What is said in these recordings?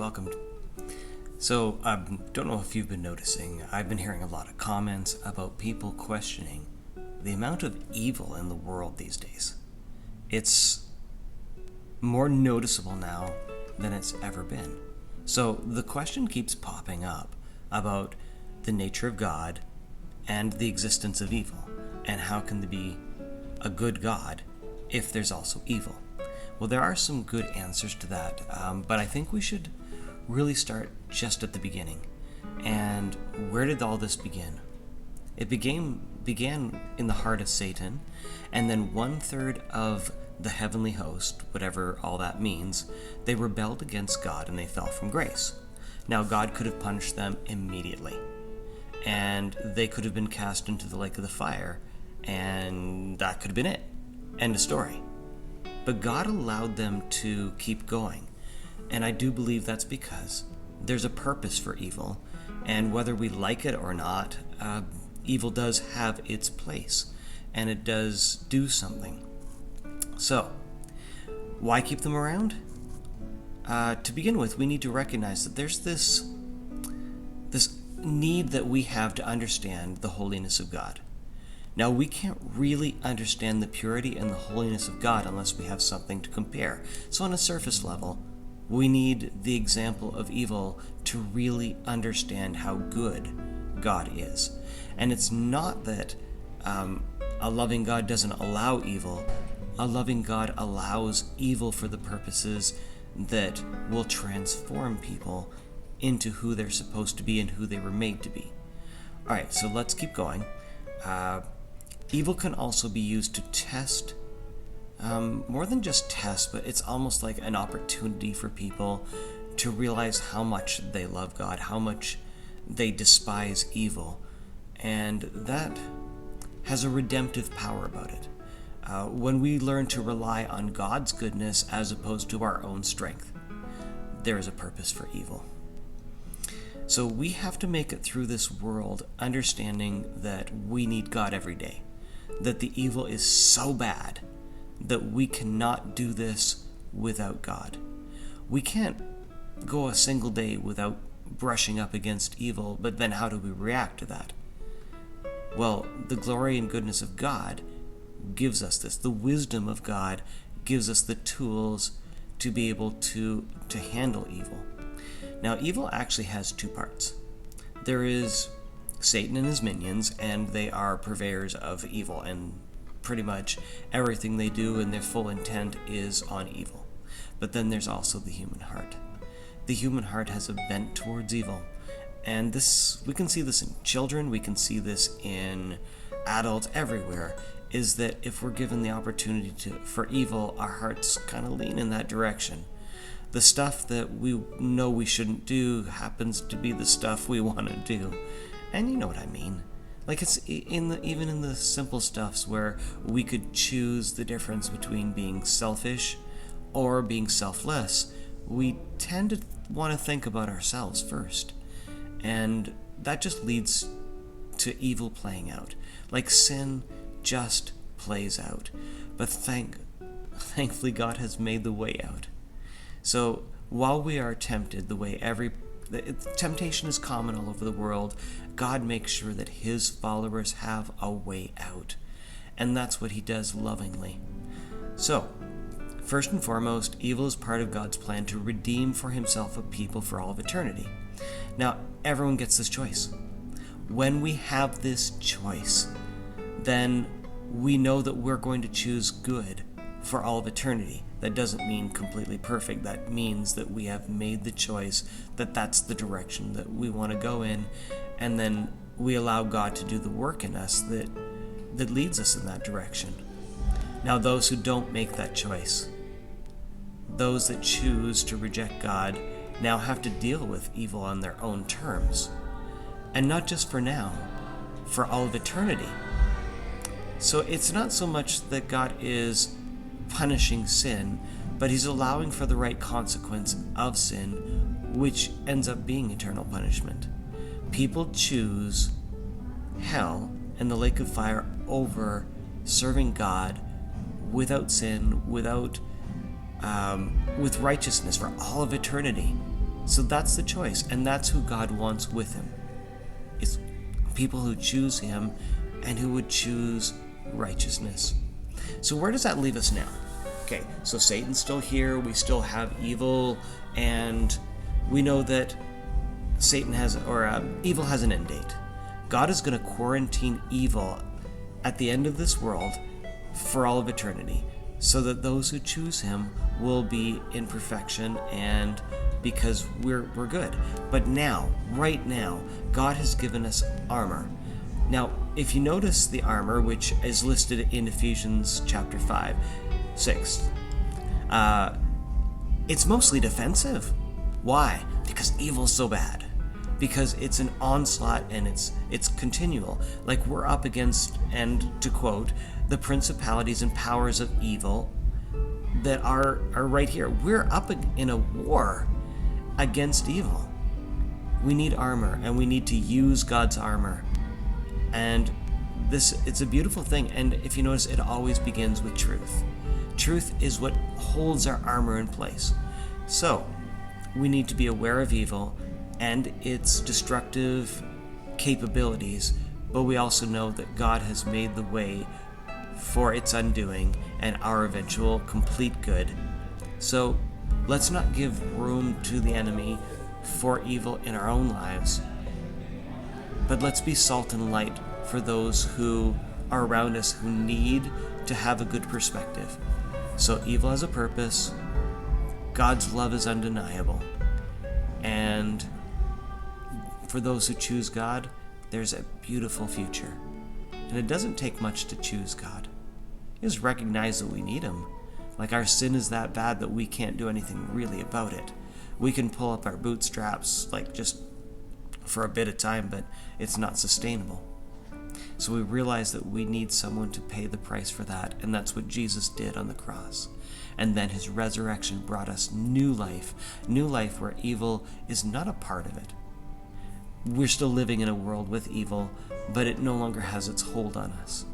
welcome. So, I don't know if you've been noticing, I've been hearing a lot of comments about people questioning the amount of evil in the world these days. It's more noticeable now than it's ever been. So, the question keeps popping up about the nature of God and the existence of evil, and how can there be a good God if there's also evil? Well, there are some good answers to that, but I think we should really start just at the beginning. And where did all this begin? It began in the heart of Satan, and then 1/3 of the heavenly host, whatever all that means, they rebelled against God and they fell from grace. Now, God could have punished them immediately, and they could have been cast into the lake of the fire, and that could have been it. End of story. But God allowed them to keep going. And I do believe that's because there's a purpose for evil. And whether we like it or not, evil does have its place. And it does do something. So, why keep them around? To begin with, we need to recognize that there's this need that we have to understand the holiness of God. Now, we can't really understand the purity and the holiness of God unless we have something to compare. So on a surface level, we need the example of evil to really understand how good God is. And it's not that a loving God doesn't allow evil. A loving God allows evil for the purposes that will transform people into who they're supposed to be and who they were made to be. Alright, so let's keep going. Evil can also be used to test, more than just test, but it's almost like an opportunity for people to realize how much they love God, how much they despise evil, and that has a redemptive power about it. When we learn to rely on God's goodness as opposed to our own strength, there is a purpose for evil. So we have to make it through this world understanding that we need God every day, that the evil is so bad that we cannot do this without God. We can't go a single day without brushing up against evil, but then how do we react to that? Well, the glory and goodness of God gives us this. The wisdom of God gives us the tools to be able to handle evil. Now, evil actually has two parts. There is Satan and his minions, and they are purveyors of evil, and pretty much everything they do and their full intent is on evil. But then there's also the human heart. The human heart has a bent towards evil, and we can see this in children, we can see this in adults, everywhere, is that if we're given the opportunity for evil, our hearts kind of lean in that direction. The stuff that we know we shouldn't do happens to be the stuff we want to do. And you know what I mean. Like, it's even in the simple stuffs where we could choose the difference between being selfish or being selfless. We tend to want to think about ourselves first. And that just leads to evil playing out. Like, sin just plays out. But thankfully God has made the way out. So while we are tempted temptation is common all over the world, God makes sure that his followers have a way out. And that's what he does lovingly. So, first and foremost, evil is part of God's plan to redeem for himself a people for all of eternity. Now, everyone gets this choice. When we have this choice, then we know that we're going to choose good for all of eternity. That doesn't mean completely perfect. That means that we have made the choice that that's the direction that we want to go in, and then we allow God to do the work in us that leads us in that direction. Now, those who don't make that choice, those that choose to reject God, now have to deal with evil on their own terms. And not just for now, for all of eternity. So it's not so much that God is punishing sin, but he's allowing for the right consequence of sin, which ends up being eternal punishment. People choose hell and the lake of fire over serving God without sin, with righteousness for all of eternity. So that's the choice, and that's who God wants with him. It's people who choose him and who would choose righteousness. So where does that leave us now? Okay, so Satan's still here, we still have evil, and we know that evil has an end date. God is going to quarantine evil at the end of this world for all of eternity, so that those who choose him will be in perfection, and because we're good. But now, right now, God has given us armor. Now, if you notice the armor, which is listed in Ephesians chapter 6, it's mostly defensive. Why? Because evil's so bad. Because it's an onslaught and it's continual. Like we're up against, and to quote, the principalities and powers of evil that are right here. We're up in a war against evil. We need armor, and we need to use God's armor. And it's a beautiful thing. And if you notice, it always begins with truth. Truth is what holds our armor in place. So we need to be aware of evil and its destructive capabilities, but we also know that God has made the way for its undoing and our eventual complete good. So let's not give room to the enemy for evil in our own lives, but let's be salt and light for those who are around us who need to have a good perspective. So evil has a purpose, God's love is undeniable, and for those who choose God, there's a beautiful future. And it doesn't take much to choose God. You just recognize that we need him. Like our sin is that bad that we can't do anything really about it. We can pull up our bootstraps like just for a bit of time, but it's not sustainable. So we realize that we need someone to pay the price for that, and that's what Jesus did on the cross. And then his resurrection brought us new life where evil is not a part of it. We're still living in a world with evil, but it no longer has its hold on us.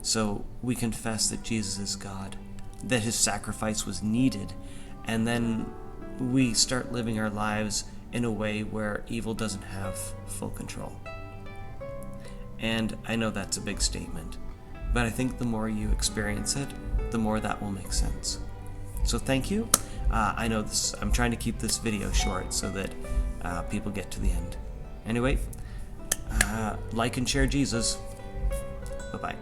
So we confess that Jesus is God, that his sacrifice was needed, and then we start living our lives in a way where evil doesn't have full control. And I know that's a big statement, but I think the more you experience it, the more that will make sense. So thank you. I know I'm trying to keep this video short so that people get to the end. Anyway, like and share Jesus. Bye-bye.